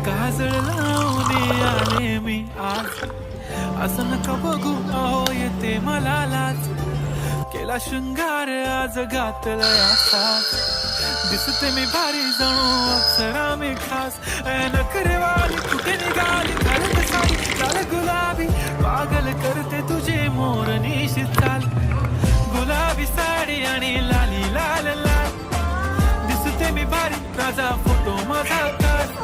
काजळ लावून आले मी आज, असं नका बघू अहो येते मला लाज, केला शृंगार आज घातला असा, दिसते मी भारी जणू अप्सरा मी खास, नखरेवाली कुठे निघाली घालत साडी लाल गुलाबी, पागल करते तुझे मोरनीशी चाल, गुलाबी साडी आणि लाली लाल लाल, दिसते मी भारी राजा फोटो माझा काढ.